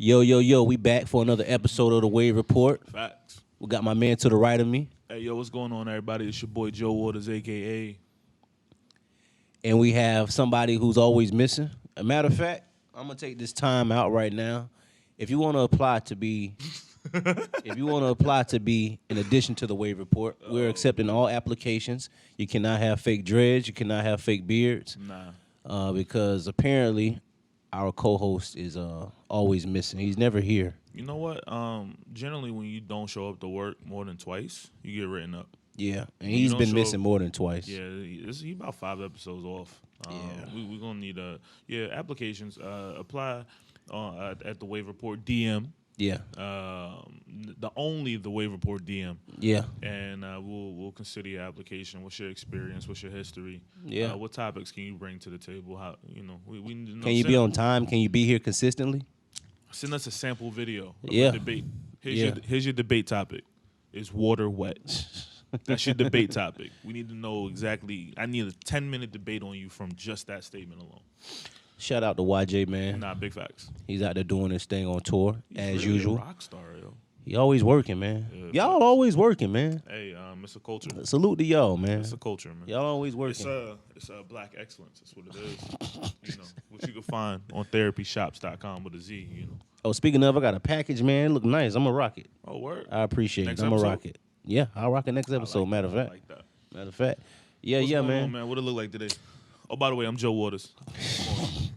Yo, yo, yo, we back for another episode of the Wave Report. Facts. We got my man to the right of me, Hey, yo, what's going on, everybody? It's your boy Joe Waters, a.k.a. and we have somebody who's always missing. A matter of fact, I'm gonna take this time out right now. If you want to apply to be, in addition to the Wave Report, we're accepting all applications. You cannot have fake dreads. You cannot have fake beards. Nah. Because apparently our co-host is always missing. He's never here. You know what? Generally, when you don't show up to work more than twice, you get written up. Yeah, and You he's don't been show missing up- more than twice. Yeah, he about 5 episodes off. Yeah. We're going to need, applications. Apply at the Wave Report DM. Yeah, The Wave Report DM. yeah, And we'll consider your application. What's your experience? What's your history? Yeah. What topics can you bring to the table? How we need to know. Can you be on time? Can you be here consistently? Send us a sample video of Yeah. a debate. Yeah. Here's your debate topic. Is water wet? That's your debate topic. We need to know exactly. I need a 10-minute debate on you from just that statement alone. Shout out to YJ, man. Nah, big facts. He's out there doing his thing on tour He's as really usual. a rock star, yo. He always working, man. Yeah, Y'all facts. always working, man. Hey, it's a culture. Salute to y'all, man. It's a culture, man. Y'all always working. It's black excellence. That's what it is. What you can find on therapyshops.com with a Z. Oh, speaking of, I got a package, man. Look nice. I'm gonna rock it. Oh, word. I appreciate Next it. I'm gonna episode? rock it. Yeah, I'll rock it next I episode. like matter of that. I fact. like that. Matter of fact. Yeah, What's yeah, going man. on, man? What it look like today? Oh, by the way, I'm Joe Waters.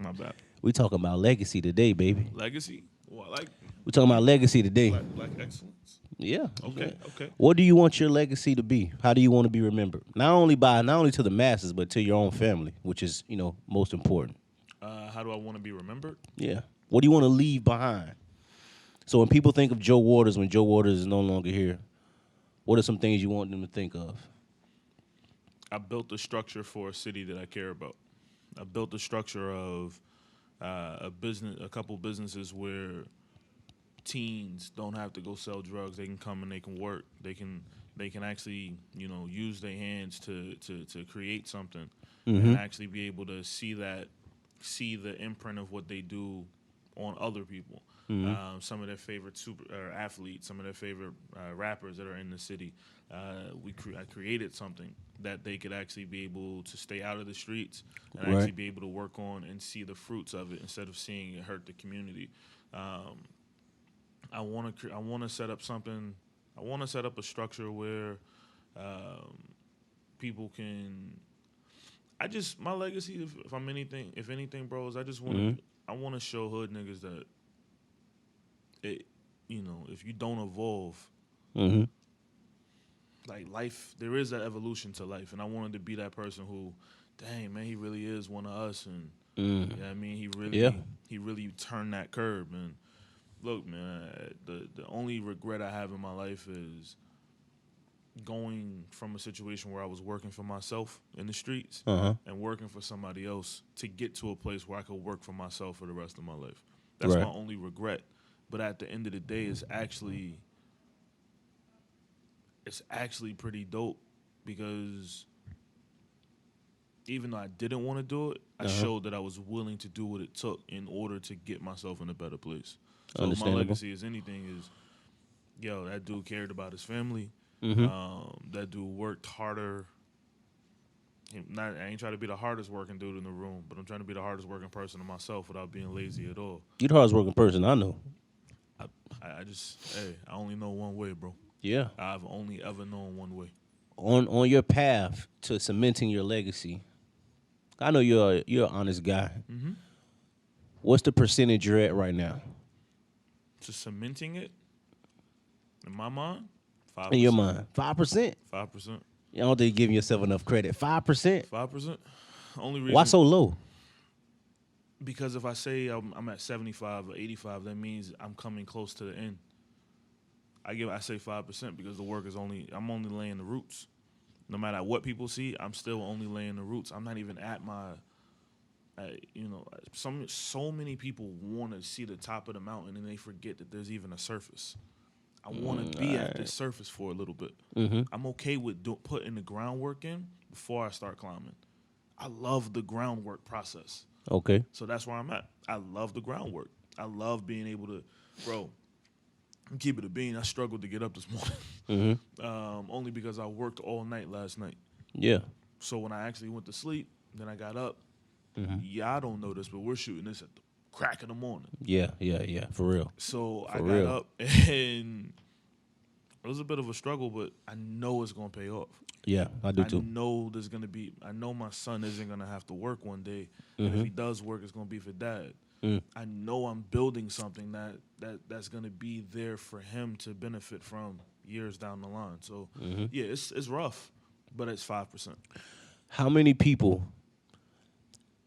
My bad. We talking about legacy today, baby. Legacy? Well, I like We talking about legacy today. black excellence. Yeah. Okay. What do you want your legacy to be? How do you want to be remembered? Not only to the masses, but to your own family, which is, most important. How do I want to be remembered? Yeah. What do you want to leave behind? So when people think of Joe Waters, when Joe Waters is no longer here, what are some things you want them to think of? I built a structure for a city that I care about. I built a structure of a couple businesses where teens don't have to go sell drugs. They can come and they can work. They can actually use their hands to create something and actually be able to see the imprint of what they do on other people. Some of their favorite athletes, some of their favorite rappers that are in the city. I created something that they could actually be able to stay out of the streets and Right. actually be able to work on and see the fruits of it instead of seeing it hurt the community. I want to set up something. I want to set up a structure where people can. My legacy, if anything, bro, is I just want to. I want to show hood niggas that if you don't evolve, Mm-hmm. like life, there is an evolution to life, and I wanted to be that person who, dang man, he really is one of us, and I mean, he really turned that curb. And look, man, the only regret I have in my life is going from a situation where I was working for myself in the streets Uh-huh. and working for somebody else to get to a place where I could work for myself for the rest of my life. That's Right. my only regret. But at the end of the day, it's actually pretty dope because even though I didn't want to do it, I showed that I was willing to do what it took in order to get myself in a better place. So my Understandable. legacy, as anything, is that dude cared about his family. That dude worked harder. I ain't trying to be the hardest working dude in the room, but I'm trying to be the hardest working person to myself without being lazy at all. You're the hardest working person I know. I only know one way, bro. Yeah. I've only ever known one way. On your path to cementing your legacy, I know you're an honest guy. Mm-hmm. What's the percentage you're at right now? To cementing it, in my mind, 5%. In your mind, 5%. 5%. You don't think you're giving yourself enough credit. 5%. 5%. Only reason. Why so low? Because if I say I'm at 75 or 85, that means I'm coming close to the end. I say 5% because the work is I'm only laying the roots. No matter what people see, I'm still only laying the roots. I'm not even at my, so many people want to see the top of the mountain and they forget that there's even a surface. I want to be at this surface for a little bit. Mm-hmm. I'm okay with putting the groundwork in before I start climbing. I love the groundwork process. Okay. So that's where I'm at. I love the groundwork. I love being able to, bro. Keep it a bean. I struggled to get up this morning, only because I worked all night last night. Yeah. So when I actually went to sleep, then I got up. Yeah, I don't know this, but we're shooting this at the crack of the morning. Yeah. For real. So I For got real. up, and it was a bit of a struggle, but I know it's gonna pay off. Yeah, I do I too. know there's gonna be. I know my son isn't gonna have to work one day, and if he does work, it's gonna be for dad. I know I'm building something that's gonna be there for him to benefit from years down the line. So yeah, it's rough, but it's 5%. How many people,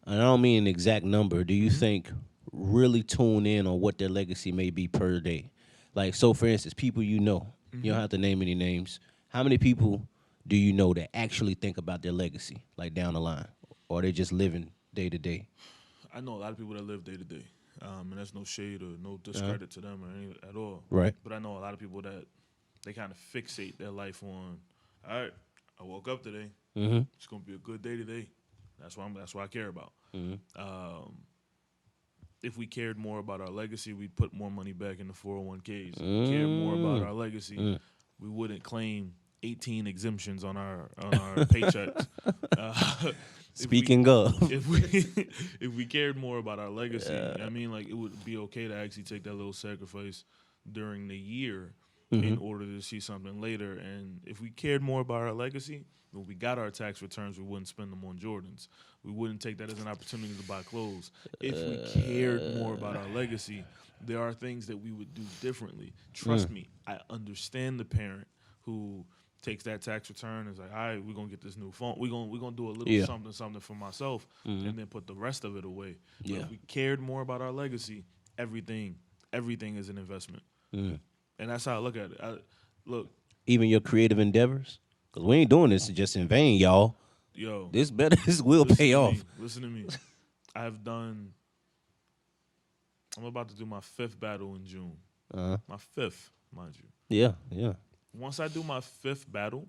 and I don't mean an exact number, do you think really tune in on what their legacy may be per day? Like, so for instance, people you know, you don't have to name any names. How many people do you know that actually think about their legacy, like down the line? Or they just living day to day? I know a lot of people that live day to day, and that's no shade or no discredit to them or any at all. Right. But I know a lot of people that they kind of fixate their life on. All right, I woke up today. It's gonna be a good day today. That's what I care about. If we cared more about our legacy, we'd put more money back in the 401ks. If we cared more about our legacy, we wouldn't claim 18 exemptions on our paychecks. Speaking of. if we cared more about our legacy, I mean, like, it would be okay to actually take that little sacrifice during the year in order to see something later. And if we cared more about our legacy, when we got our tax returns, we wouldn't spend them on Jordans. We wouldn't take that as an opportunity to buy clothes. If we cared more about our legacy, there are things that we would do differently. Trust me, I understand the parent who takes that tax return and is like, all right, we're gonna get this new phone. We're gonna do a little something for myself, and then put the rest of it away. But if we cared more about our legacy, everything is an investment, and that's how I look at it. Look, Even your creative endeavors? Because we ain't doing this just in vain, y'all. yo, This will listen pay to off. me, listen to me. I'm about to do my 5th battle in June. My 5th, mind you. Yeah. Once I do my 5th battle,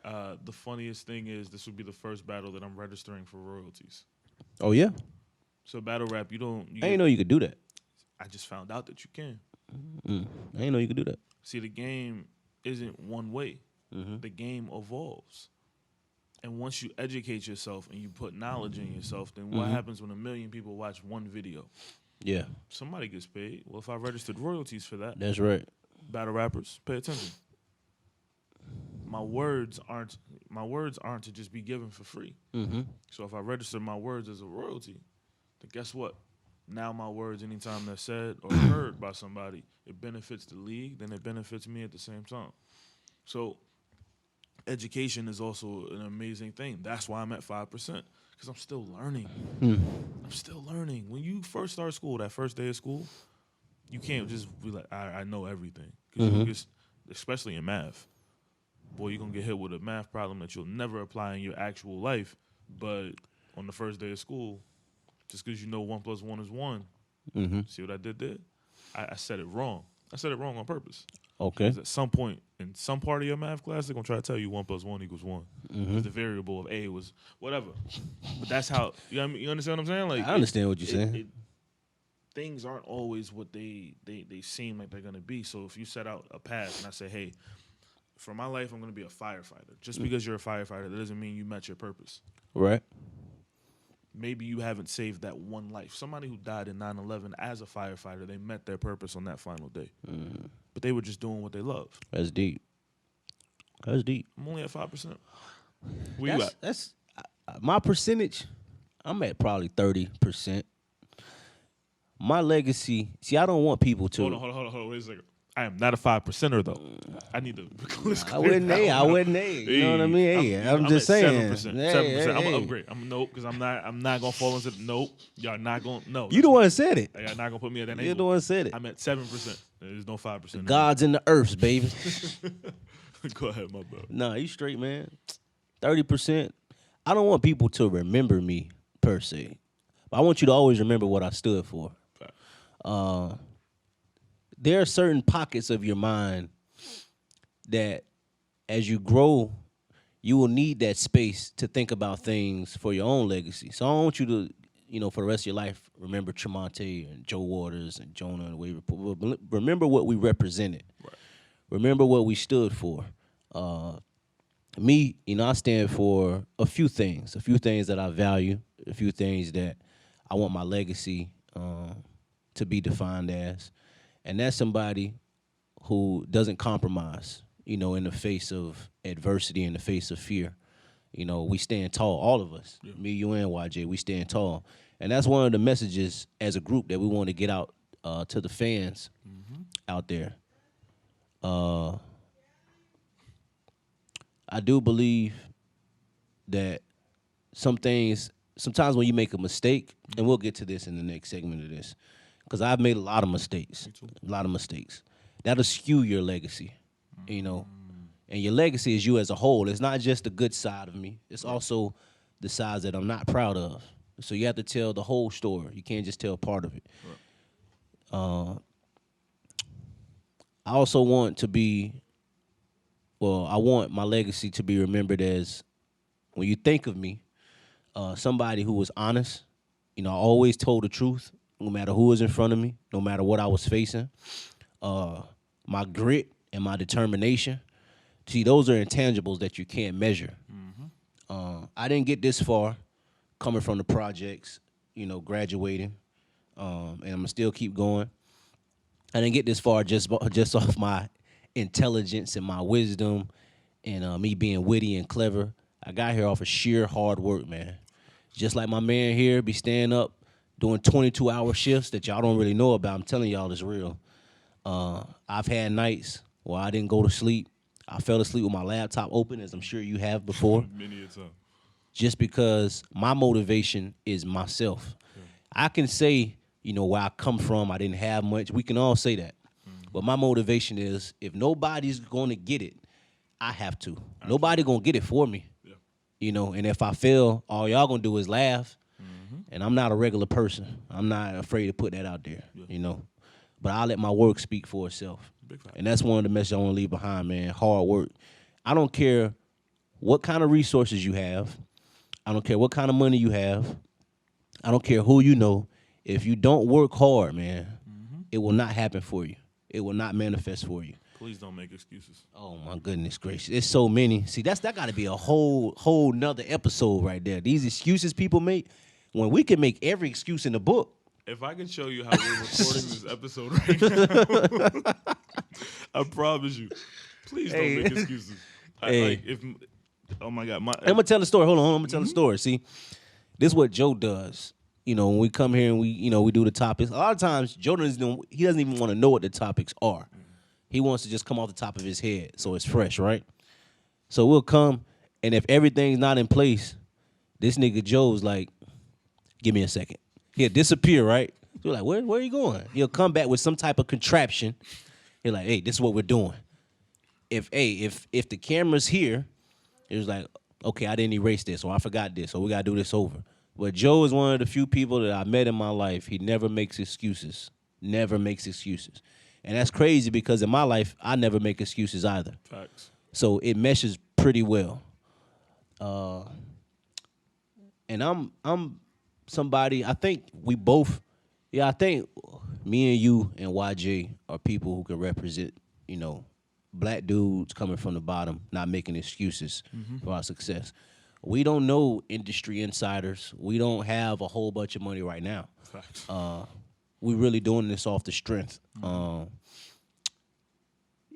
the funniest thing is this would be the first battle that I'm registering for royalties. Oh, yeah? So battle rap, I didn't know you could do that. I just found out that you can. I didn't know you could do that. See, the game isn't one way. The game evolves. And once you educate yourself and you put knowledge in yourself, then what happens when 1 million people watch one video? Yeah, Somebody gets paid. Well, if I registered royalties for that, that's right. battle rappers, pay attention. My words aren't to just be given for free. So if I register my words as a royalty, then guess what? Now my words, anytime they're said or heard by somebody, it benefits the league, then it benefits me at the same time. So education is also an amazing thing. That's why I'm at 5%, because I'm still learning. I'm still learning. When you first start school, that first day of school, you can't just be like, I know everything. Because especially in math, boy, you're going to get hit with a math problem that you'll never apply in your actual life. But on the first day of school, just because you know 1 + 1 is 1, see what I did there? I said it wrong. I said it wrong on purpose. Okay. 'Cause at some point in some part of your math class, they're gonna try to tell you 1 + 1 = 1. Because the variable of A was whatever. But that's how you know what I mean? You understand what I'm saying? Like, I understand what you're saying. Things aren't always what they seem like they're gonna be. So if you set out a path and I say, hey, for my life I'm gonna be a firefighter. Just because you're a firefighter, that doesn't mean you met your purpose. Right. Maybe you haven't saved that one life. Somebody who died in 9/11 as a firefighter, they met their purpose on that final day. But they were just doing what they loved. That's deep. That's deep. I'm only at 5%. Where you at? That's my percentage. I'm at probably 30%. My legacy. See, I don't want people to. Hold on. Wait a second. I am not a 5%er though. I need to. I wouldn't. You know what I mean? Hey, I'm just at saying. 7%. Hey, 7%. I'm gonna hey. upgrade. Because I'm not gonna fall into. Nope. Y'all not gonna. No. You the one that said it. Y'all not gonna put me at that You're angle. the one that said it. I'm at 7%. There's no 5%. Gods in the earths, baby. Go ahead, my bro. Nah, you straight, man. 30%. I don't want people to remember me per se. But I want you to always remember what I stood for. There are certain pockets of your mind that as you grow, you will need that space to think about things for your own legacy. So I don't want you to for the rest of your life, remember Tremonte and Joe Waters and Jonah and Wade Report. Remember what we represented. Right. Remember what we stood for. Me, I stand for a few things that I value, a few things that I want my legacy to be defined as. And that's somebody who doesn't compromise, in the face of adversity, in the face of fear. We stand tall, all of us, me, you, and YJ, we stand tall. And that's one of the messages as a group that we want to get out to the fans out there. I do believe that sometimes when you make a mistake, and we'll get to this in the next segment of this, because I've made a lot of mistakes, that'll skew your legacy, and your legacy is you as a whole. It's not just the good side of me. It's also the sides that I'm not proud of. So you have to tell the whole story. You can't just tell part of it. Right. I also want I want my legacy to be remembered as, when you think of me, somebody who was honest. I always told the truth, no matter who was in front of me, no matter what I was facing. My grit and my determination. See, those are intangibles that you can't measure. I didn't get this far coming from the projects, graduating, and I'm gonna still keep going. I didn't get this far just off my intelligence and my wisdom and me being witty and clever. I got here off of sheer hard work, man. Just like my man here be staying up doing 22-hour shifts that y'all don't really know about. I'm telling y'all it's real. I've had nights where I didn't go to sleep. I fell asleep with my laptop open, as I'm sure you have before. Many a time. Just because my motivation is myself. Yeah. I can say, where I come from, I didn't have much. We can all say that. But my motivation is, if nobody's going to get it, I have to. Absolutely. Nobody going to get it for me. Yeah. And if I fail, all y'all going to do is laugh. And I'm not a regular person. I'm not afraid to put that out there, But I'll let my work speak for itself. And that's one of the messages I want to leave behind, man. Hard work. I don't care what kind of resources you have. I don't care what kind of money you have. I don't care who you know. If you don't work hard, man, it will not happen for you. It will not manifest for you. Please don't make excuses. Oh, my goodness gracious. It's so many. See, that got to be a whole nother episode right there. These excuses people make, when we can make every excuse in the book. If I can show you how we're recording this episode right now, I promise you, please don't make excuses. Oh my God. I'm going to tell the story. Hold on. I'm going to tell the story. See, this is what Joe does. When we come here and we do the topics, a lot of times Joe doesn't even want to know what the topics are. He wants to just come off the top of his head so it's fresh, right? So we'll come, and if everything's not in place, this nigga Joe's like, give me a second. He'll disappear, right? We're like, where are you going? He'll come back with some type of contraption. He's like, hey, this is what we're doing. If the camera's here, it was like, okay, I didn't erase this, or I forgot this, or we got to do this over. But Joe is one of the few people that I met in my life. He never makes excuses. Never makes excuses. And that's crazy because in my life, I never make excuses either. Facts. So it meshes pretty well. And I'm somebody, I think I think me and you and YJ are people who can represent, black dudes coming from the bottom, not making excuses for our success. We don't know industry insiders. We don't have a whole bunch of money right now. Facts. We're really doing this off the strength.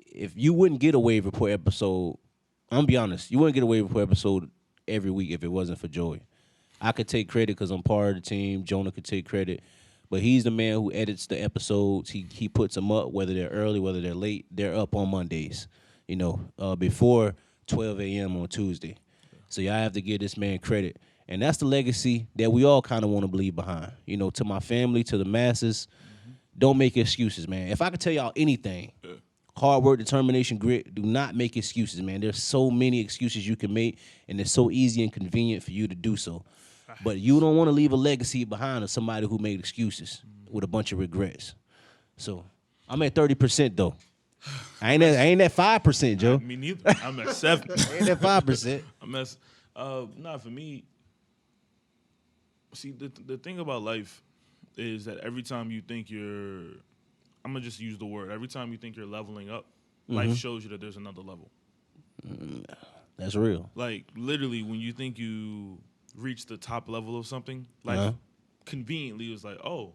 If you wouldn't get a Wave Report episode, I'm going to be honest, you wouldn't get a Wave Report episode every week if it wasn't for Joey. I could take credit because I'm part of the team. Jonah could take credit. But he's the man who edits the episodes. He puts them up, whether they're early, whether they're late. They're up on Mondays, before 12 a.m. on Tuesday. So y'all have to give this man credit. And that's the legacy that we all kind of want to leave behind. To my family, to the masses, don't make excuses, man. If I could tell y'all anything, hard work, determination, grit, do not make excuses, man. There's so many excuses you can make, and it's so easy and convenient for you to do so. But you don't want to leave a legacy behind of somebody who made excuses with a bunch of regrets. So I'm at 30%, though. I ain't at 5%, Joe. Me neither. I'm at 7. I ain't at 5%. For me, See, the thing about life is that every time you think you're, I'm gonna just use the word. Every time you think you're leveling up, life shows you that there's another level. That's real. Like literally, when you think you reach the top level of something, life conveniently is like, oh,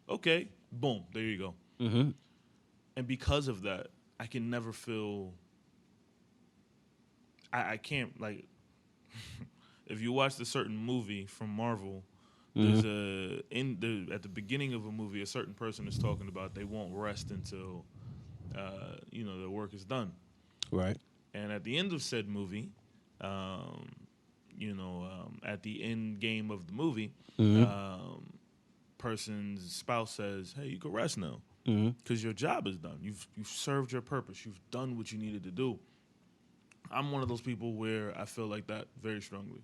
okay, boom, there you go. Mm-hmm. And because of that, I can never feel. I can't like. If you watch a certain movie from Marvel, there's at the beginning of a movie, a certain person is talking about they won't rest until, their work is done. Right. And at the end of said movie, at the end game of the movie, person's spouse says, "Hey, you can rest now because your job is done. You've served your purpose. You've done what you needed to do." I'm one of those people where I feel like that very strongly.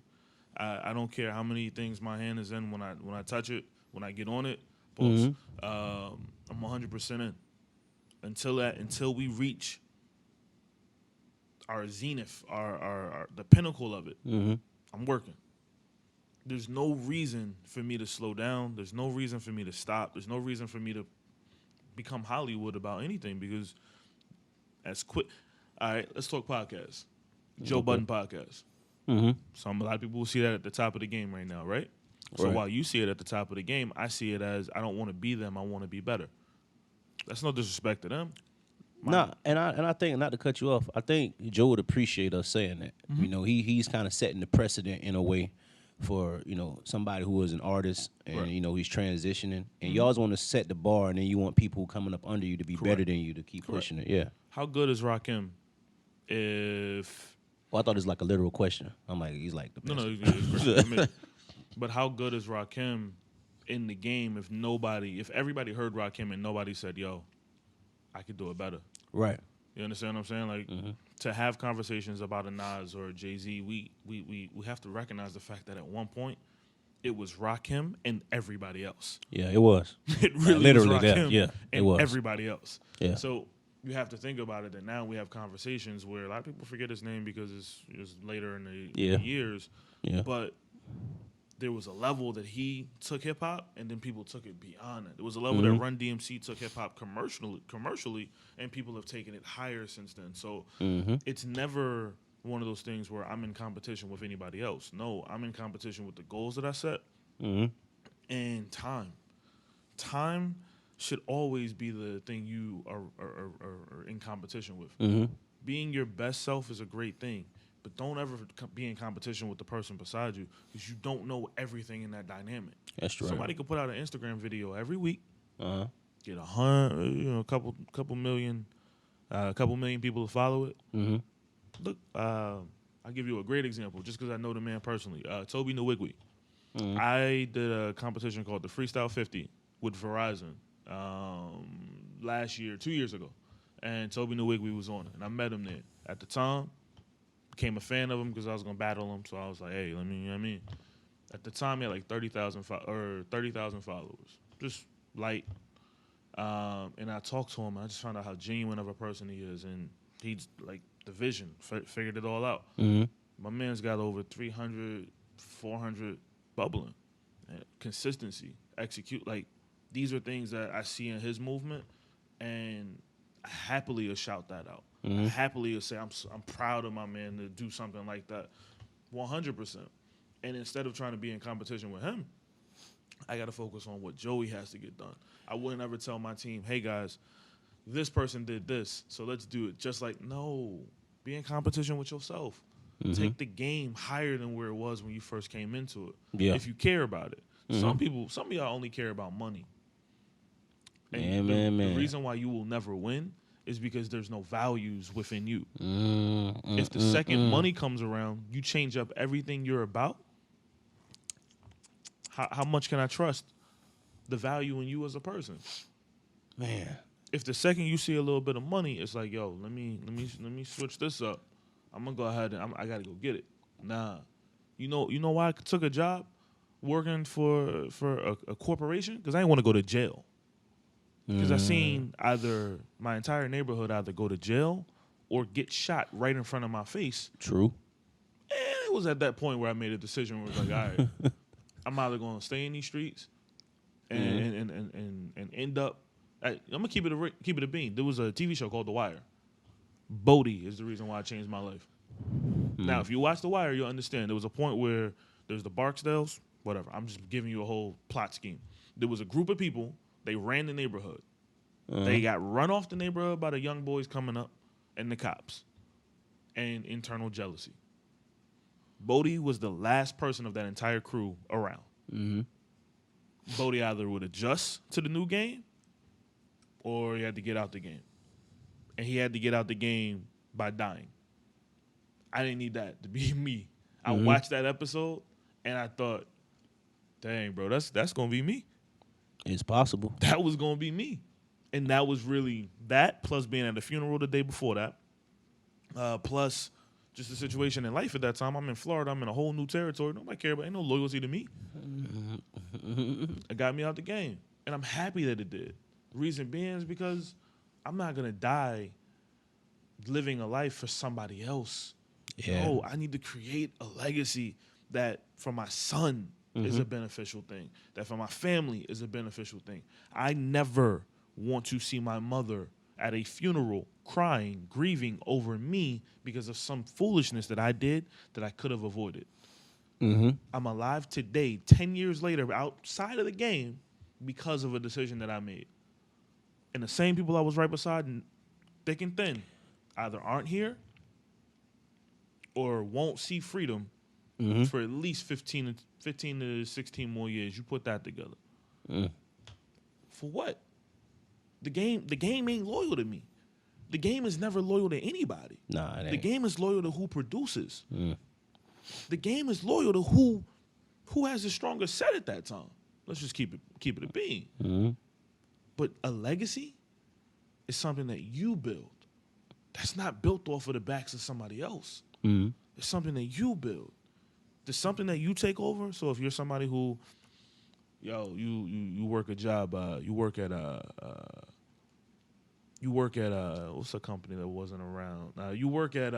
I don't care how many things my hand is in when I touch it, when I get on it. Boss, I'm 100% in until we reach our zenith, our the pinnacle of it. I'm working. There's no reason for me to slow down. There's no reason for me to stop. There's no reason for me to become Hollywood about anything because all right, let's talk podcasts. Joe Budden podcast. A lot of people will see that at the top of the game right now, right? So while you see it at the top of the game, I see it as I don't want to be them. I want to be better. That's no disrespect to them. And I think, not to cut you off, I think Joe would appreciate us saying that. You know, he's kind of setting the precedent in a way for, somebody who is an artist and, he's transitioning. And you always want to set the bar and then you want people coming up under you to be better than you to keep pushing it. Yeah. How good is Rakim if... Well, I thought it was like a literal question. I'm like, he's like the best. No, it's great. But how good is Rakim in the game if everybody heard Rakim and nobody said, yo, I could do it better? Right. You understand what I'm saying? Like, to have conversations about a Nas or a Jay-Z, we have to recognize the fact that at one point, it was Rakim and everybody else. Yeah, it was. It really literally was Rakim it and was. everybody else. Yeah. So you have to think about it that now we have conversations where a lot of people forget his name because it's later in the years. Yeah. But there was a level that he took hip hop, and then people took it beyond it. There was a level that Run DMC took hip hop commercially, and people have taken it higher since then. So it's never one of those things where I'm in competition with anybody else. No, I'm in competition with the goals that I set and time. Time should always be the thing you are in competition with. Being your best self is a great thing, but don't ever be in competition with the person beside you because you don't know everything in that dynamic. That's true. Somebody could put out an Instagram video every week, get a couple million people to follow it. Look, I'll give you a great example just because I know the man personally. Toby Nwigwe. I did a competition called the Freestyle 50 with Verizon. 2 years ago, and Toby Nwigwe was on it, and I met him there. At the time, became a fan of him because I was gonna battle him, so I was like, hey, let me. At the time, he had like 30,000 followers, just light. And I talked to him, and I just found out how genuine of a person he is, and he's like the vision, figured it all out. My man's got over 300, 400 bubbling, consistency, execute like. These are things that I see in his movement, and I happily will shout that out. I happily will say I'm proud of my man to do something like that, 100%. And instead of trying to be in competition with him, I got to focus on what Joey has to get done. I wouldn't ever tell my team, hey, guys, this person did this, so let's do it. Just like, no, be in competition with yourself. Take the game higher than where it was when you first came into it. Yeah. If you care about it. Some of y'all only care about money. And the reason why you will never win is because there's no values within you. If the second money comes around, you change up everything you're about. How much can I trust the value in you as a person? Man. If the second you see a little bit of money, it's like, yo, let me switch this up. I'm gonna go ahead and I gotta go get it. Nah. You know why I took a job working for a corporation? Because I didn't want to go to jail. Because I seen either my entire neighborhood either go to jail or get shot right in front of my face. True. And it was at that point where I made a decision where it was like, all right, I'm either going to stay in these streets and end up. I'm gonna keep it a bean. There was a TV show called The Wire. Bodie is the reason why I changed my life. Now, if you watch The Wire, you'll understand. There was a point where there's the Barksdales, whatever. I'm just giving you a whole plot scheme. There was a group of people. They ran the neighborhood. They got run off the neighborhood by the young boys coming up and the cops and internal jealousy. Bodie was the last person of that entire crew around. Bodie either would adjust to the new game or he had to get out the game. And he had to get out the game by dying. I didn't need that to be me. I watched that episode and I thought, dang, bro, that's going to be me. It's possible. That was going to be me. And that was really that, plus being at a funeral the day before that, plus just the situation in life at that time. I'm in Florida. I'm in a whole new territory. Nobody care about. Ain't no loyalty to me. It got me out the game. And I'm happy that it did. Reason being is because I'm not going to die living a life for somebody else. Yeah. No, I need to create a legacy that for my son is a beneficial thing, that for my family is a beneficial thing. I never want to see my mother at a funeral crying, grieving over me because of some foolishness that I did that I could have avoided. I'm alive today, 10 years later, outside of the game because of a decision that I made. And the same people I was right beside, thick and thin, either aren't here or won't see freedom for at least 15 to 16 more years. You put that together. For what? The game ain't loyal to me. The game is never loyal to anybody. Nah, it ain't. The game is loyal to who produces. The game is loyal to who has the strongest set at that time. Let's just keep it a bean. But a legacy is something that you build. That's not built off of the backs of somebody else. It's something that you build. There's something that you take over. So if you're somebody who, you work a job, you work at what's a company that wasn't around? You work at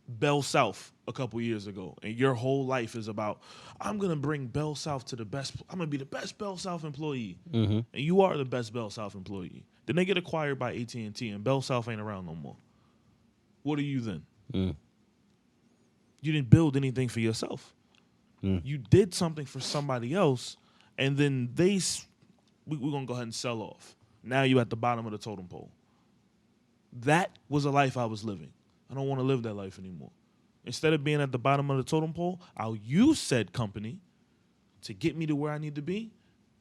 Bell South a couple years ago, and your whole life is about, I'm gonna bring Bell South to the best. I'm gonna be the best Bell South employee, and you are the best Bell South employee. Then they get acquired by AT&T, and Bell South ain't around no more. What are you then? You didn't build anything for yourself. You did something for somebody else, and then we're gonna go ahead and sell off. Now you at the bottom of the totem pole. That was a life I was living. I don't want to live that life anymore. Instead of being at the bottom of the totem pole, I'll use said company to get me to where I need to be,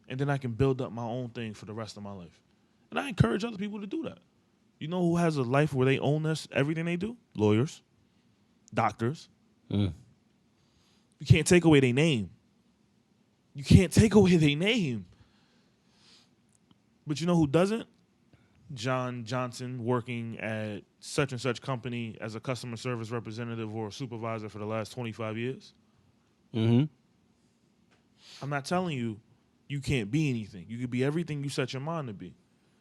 and then I can build up my own thing for the rest of my life. And I encourage other people to do that. You know who has a life where they own everything they do? Lawyers, doctors. You can't take away their name. You can't take away their name. But you know who doesn't? John Johnson, working at such and such company as a customer service representative or a supervisor for the last 25 years. I'm not telling you you can't be anything. You could be everything you set your mind to be.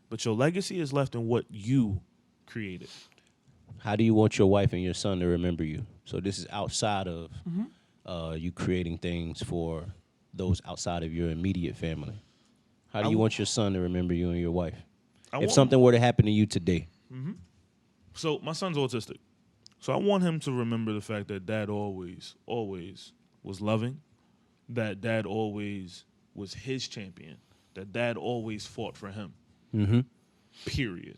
But your legacy is left in what you created. How do you want your wife and your son to remember you? So this is outside of you creating things for those outside of your immediate family. How do you want your son to remember you and your wife? If something were to happen to you today. So my son's autistic. So I want him to remember the fact that dad always was loving, that dad always was his champion, that dad always fought for him. Period.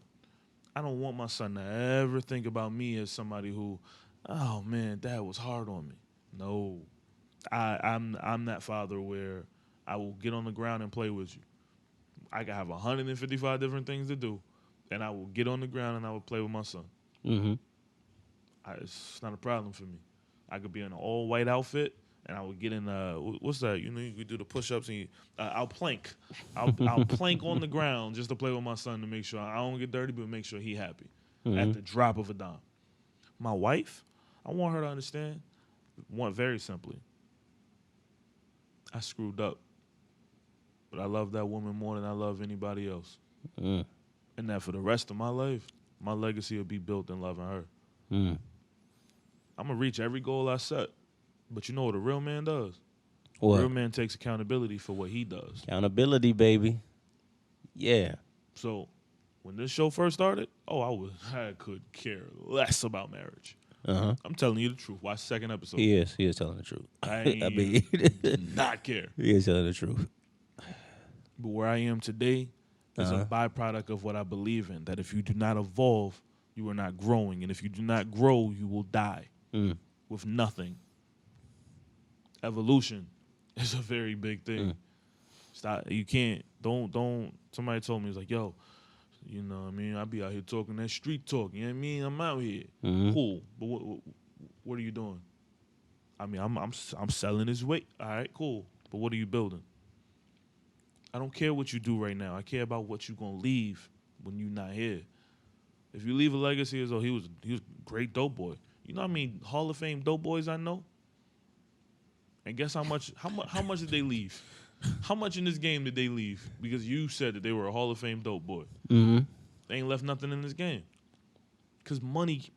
I don't want my son to ever think about me as somebody who, oh man, dad was hard on me. No. I'm that father where I will get on the ground and play with you. I can have 155 different things to do, and I will get on the ground and I will play with my son. It's not a problem for me. I could be in an all-white outfit, and I would get in, what's that? You know, you do the push-ups, and I'll plank. I'll plank on the ground just to play with my son to make sure I don't get dirty, but make sure he's happy at the drop of a dime. My wife, I want her to understand, very simply, I screwed up. But I love that woman more than I love anybody else. And that for the rest of my life, my legacy will be built in loving her. I'm going to reach every goal I set. But you know what a real man does? What? Real man takes accountability for what he does. Accountability, baby. Yeah. So when this show first started, I could care less about marriage. Uh-huh. I'm telling you the truth. Watch the second episode. He is telling the truth. I I mean, did not care. he is telling the truth. But where I am today is a byproduct of what I believe in. That if you do not evolve, you are not growing. And if you do not grow, you will die with nothing. Evolution is a very big thing. Stop. You can't. Don't. Somebody told me, it was like, yo, you know what I mean? I be out here talking that street talk. You know what I mean? I'm out here. Cool. But what are you doing? I mean, I'm selling his weight. All right, cool. But what are you building? I don't care what you do right now. I care about what you're gonna leave when you're not here. If you leave a legacy as though he was a great dope boy. You know what I mean? Hall of Fame dope boys I know. And guess how much did they leave? How much in this game did they leave? Because you said that they were a Hall of Fame dope boy. Mm-hmm. They ain't left nothing in this game. Because money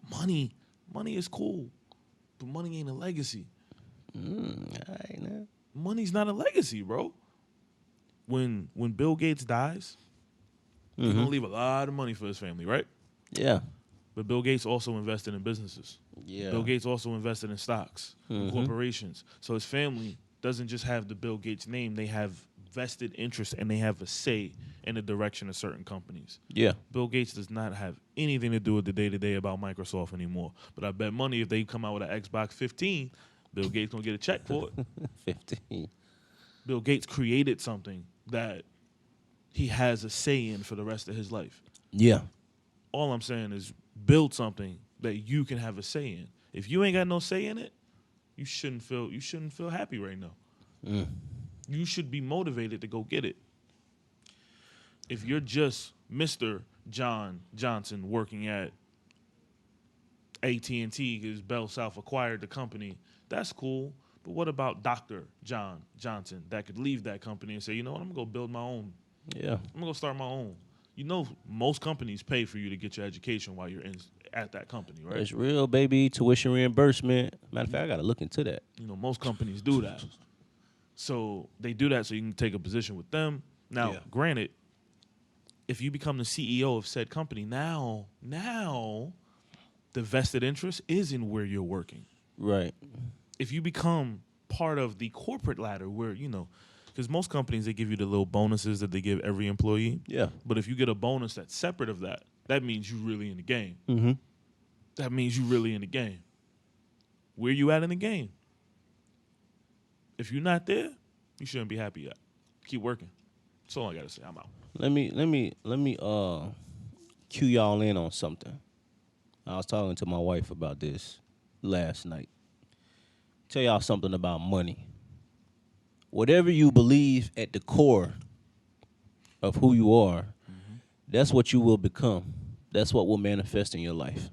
is cool. But money ain't a legacy. All right, now. Money's not a legacy, bro. When Bill Gates dies, he's gonna leave a lot of money for his family, right? Yeah. But Bill Gates also invested in businesses. Yeah. Bill Gates also invested in stocks, in corporations. So his family doesn't just have the Bill Gates name; they have vested interest and they have a say in the direction of certain companies. Yeah. Bill Gates does not have anything to do with the day-to-day about Microsoft anymore. But I bet money if they come out with an Xbox 15, Bill Gates gonna get a check for it. 15. Bill Gates created something that he has a say in for the rest of his life. Yeah. All I'm saying is build something that you can have a say in. If you ain't got no say in it, you shouldn't feel happy right now. You should be motivated to go get it. If you're just Mr. John Johnson working at AT&T because Bell South acquired the company, that's cool. But what about Dr. John Johnson that could leave that company and say, you know what, I'm going to go build my own. Yeah. I'm going to go start my own. You know, most companies pay for you to get your education while you're at that company, right? It's real, baby. Tuition reimbursement. Matter of fact, I got to look into that. You know, most companies do that. So they do that so you can take a position with them. Now, granted, if you become the CEO of said company, now the vested interest is in where you're working. Right. If you become part of the corporate ladder where, you know, because most companies, they give you the little bonuses that they give every employee. Yeah. But if you get a bonus that's separate of that, that means you're really in the game. Mm-hmm. That means you're really in the game. Where you at in the game? If you're not there, you shouldn't be happy yet. Keep working. That's all I got to say. I'm out. Let me cue y'all in on something. I was talking to my wife about this last night. Tell y'all something about money. Whatever you believe at the core of who you are, that's what you will become. That's what will manifest in your life.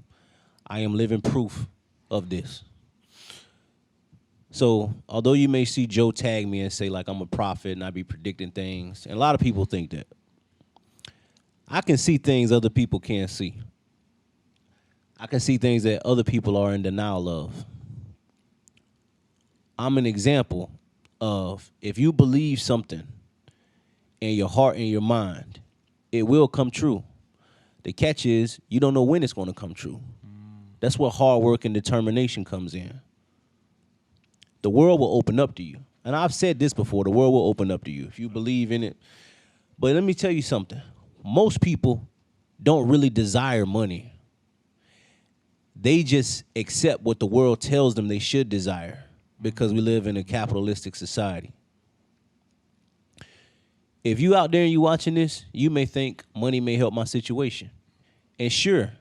I am living proof of this. So, although you may see Joe tag me and say, like, I'm a prophet and I be predicting things, and a lot of people think that, I can see things other people can't see. I can see things that other people are in denial of. I'm an example of if you believe something in your heart and your mind, it will come true. The catch is you don't know when it's going to come true. That's where hard work and determination comes in. The world will open up to you. And I've said this before, the world will open up to you if you believe in it. But let me tell you something. Most people don't really desire money. They just accept what the world tells them they should desire because we live in a capitalistic society. If you out there and you watching this, you may think money may help my situation. And sure,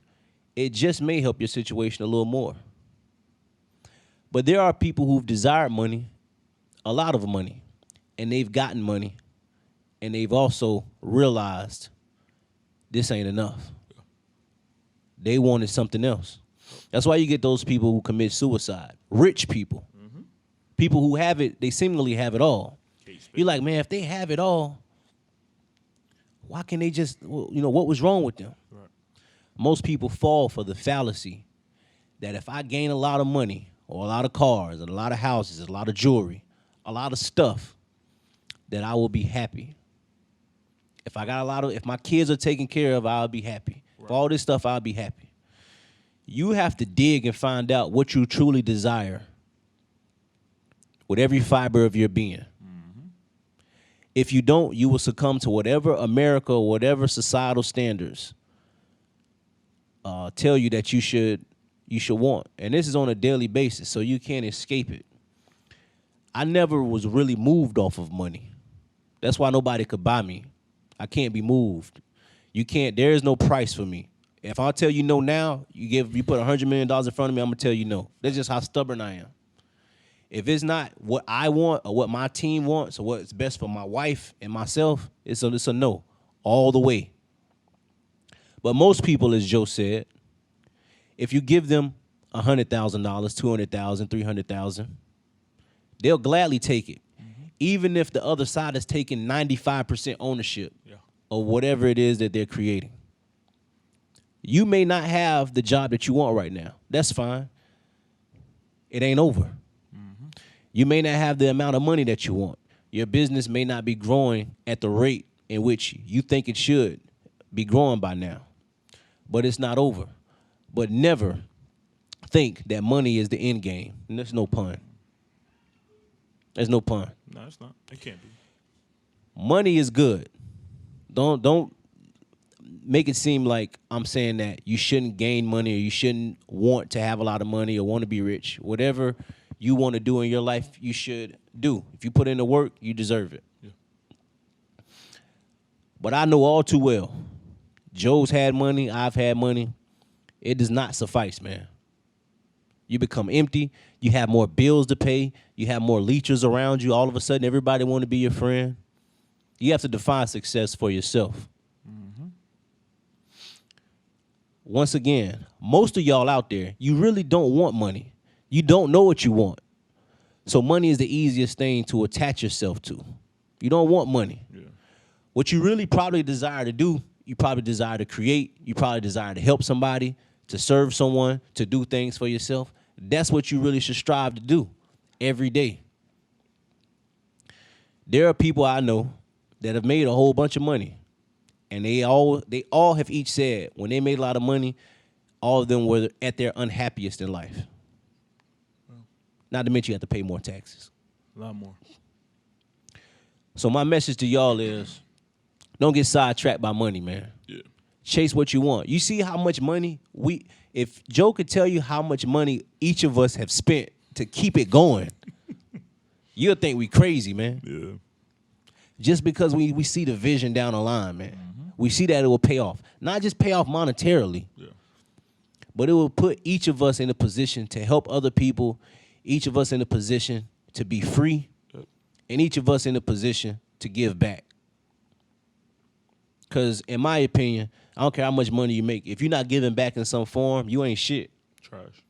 it just may help your situation a little more. But there are people who've desired money, a lot of money, and they've gotten money, and they've also realized this ain't enough. They wanted something else. That's why you get those people who commit suicide. Rich people. People who have it, they seemingly have it all. You're like, man, if they have it all, why can't they just, what was wrong with them? Right. Most people fall for the fallacy that if I gain a lot of money or a lot of cars and a lot of houses and a lot of jewelry, a lot of stuff, that I will be happy. If I got if my kids are taken care of, I'll be happy. Right. If all this stuff, I'll be happy. You have to dig and find out what you truly desire with every fiber of your being. If you don't, you will succumb to whatever America or whatever societal standards tell you that you should want. And this is on a daily basis, so you can't escape it. I never was really moved off of money. That's why nobody could buy me. I can't be moved. You can't. There is no price for me. If I tell you no now, you put $100 million in front of me, I'm gonna tell you no. That's just how stubborn I am. If it's not what I want or what my team wants or what's best for my wife and myself, it's a no all the way. But most people, as Joe said, if you give them $100,000, $200,000, $300,000, they'll gladly take it, even if the other side is taking 95% ownership of whatever it is that they're creating. You may not have the job that you want right now. That's fine. It ain't over. You may not have the amount of money that you want. Your business may not be growing at the rate in which you think it should be growing by now. But it's not over. But never think that money is the end game. And there's no pun. There's no pun. No, it's not. It can't be. Money is good. Don't make it seem like I'm saying that you shouldn't gain money or you shouldn't want to have a lot of money or want to be rich. Whatever you want to do in your life, you should do. If you put in the work, you deserve it. Yeah. But I know all too well, Joe's had money, I've had money. It does not suffice, man. You become empty. You have more bills to pay. You have more leechers around you. All of a sudden, everybody want to be your friend. You have to define success for yourself. Once again, most of y'all out there, you really don't want money. You don't know what you want. So money is the easiest thing to attach yourself to. You don't want money. Yeah. What you really probably desire to do, you probably desire to create. You probably desire to help somebody, to serve someone, to do things for yourself. That's what you really should strive to do every day. There are people I know that have made a whole bunch of money. And they all have each said when they made a lot of money, all of them were at their unhappiest in life. Not to mention you have to pay more taxes. A lot more. So my message to y'all is, don't get sidetracked by money, man. Yeah. Chase what you want. You see how much money if Joe could tell you how much money each of us have spent to keep it going, you'll think we crazy, man. Yeah. Just because we see the vision down the line, man. We see that it will pay off. Not just pay off monetarily, but it will put each of us in a position to help other people, each of us in a position to be free, and each of us in a position to give back. Because in my opinion, I don't care how much money you make. If you're not giving back in some form, you ain't shit. Trash.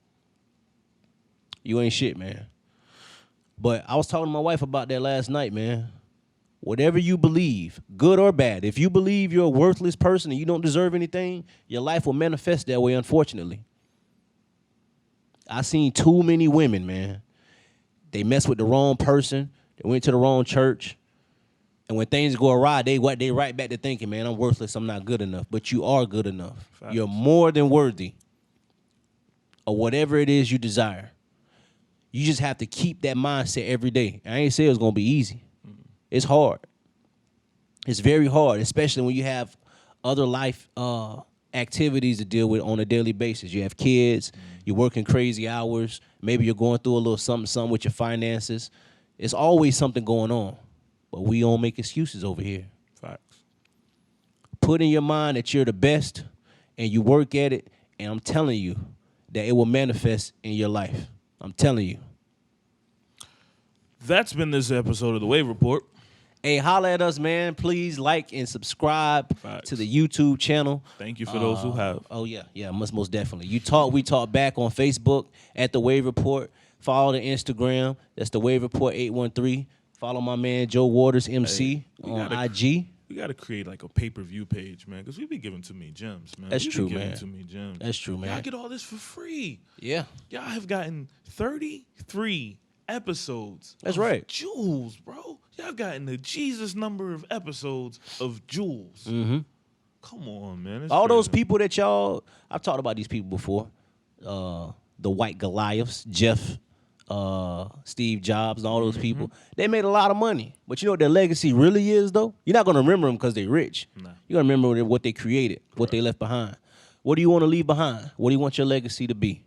You ain't shit, man. But I was talking to my wife about that last night, man. Whatever you believe, good or bad, if you believe you're a worthless person and you don't deserve anything, your life will manifest that way, unfortunately. I seen too many women, man. They mess with the wrong person. They went to the wrong church. And when things go awry, they right back to thinking, man, I'm worthless, I'm not good enough. But you are good enough. Facts. You're more than worthy of whatever it is you desire. You just have to keep that mindset every day. I ain't say it's going to be easy. It's hard. It's very hard, especially when you have other life activities to deal with on a daily basis. You have kids, you're working crazy hours, maybe you're going through a little something with your finances. It's always something going on, but we don't make excuses over here. Facts. Put in your mind that you're the best, and you work at it, and I'm telling you that it will manifest in your life. I'm telling you. That's been this episode of The Wave Report. Hey, holla at us, man. Please like and subscribe Facts. to the YouTube channel. Thank you for those who have. Oh, yeah, most definitely. We talk back on Facebook at The Wave Report. Follow the Instagram. That's The Wave Report 813. Follow my man Joe Waters, MC, on IG. We got to create like a pay-per-view page, man, because we be giving too many gems, man. That's We be true, giving man. Too many gems. That's true, man. Y'all get all this for free. Yeah. Y'all have gotten 33 episodes. That's of right. Jules, bro. Y'all gotten the Jesus number of episodes of Jules. Come on, man. It's All those crazy. people that y'all, I've talked about these people before. The White Goliaths, Jeff, Steve Jobs, and all those people. They made a lot of money. But you know what their legacy really is, though? You're not going to remember them because they're rich. Nah. You're going to remember what they created, what they left behind. What do you want to leave behind? What do you want your legacy to be?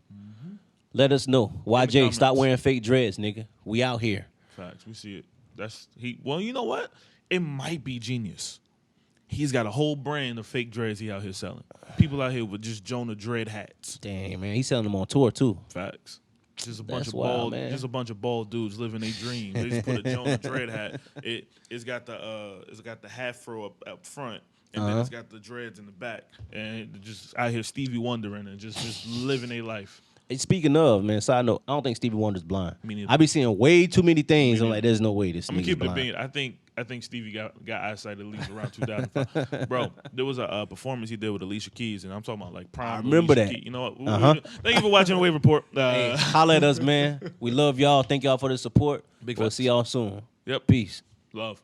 Let us know. YJ, stop comments. wearing fake dreads, nigga. We out here. Facts. We see it. Well, you know what? It might be genius. He's got a whole brand of fake dreads he out here selling. People out here with just Jonah dread hats. Damn, man. He's selling them on tour, too. Facts. Just a bunch That's of wild, bald, man. just a bunch of bald dudes living their dream. They just put a Jonah dread hat. It's got the half fro up front, and then it's got the dreads in the back, and just out here Stevie Wondering and just living their life. Hey, speaking of, man, side note, I don't think Stevie Wonder's blind. Me neither. I be seeing way too many things. I'm like, there's no way this I'm gonna nigga's keep it blind. being. I think Stevie got eyesight at least around 2005. Bro, there was a performance he did with Alicia Keys, and I'm talking about like prime. I remember Alicia that. Keys. You know what? Thank you for watching the Wave Report. Hey, holla at us, man. We love y'all. Thank y'all for the support. Big We'll facts. see y'all soon. Yep. Peace. Love.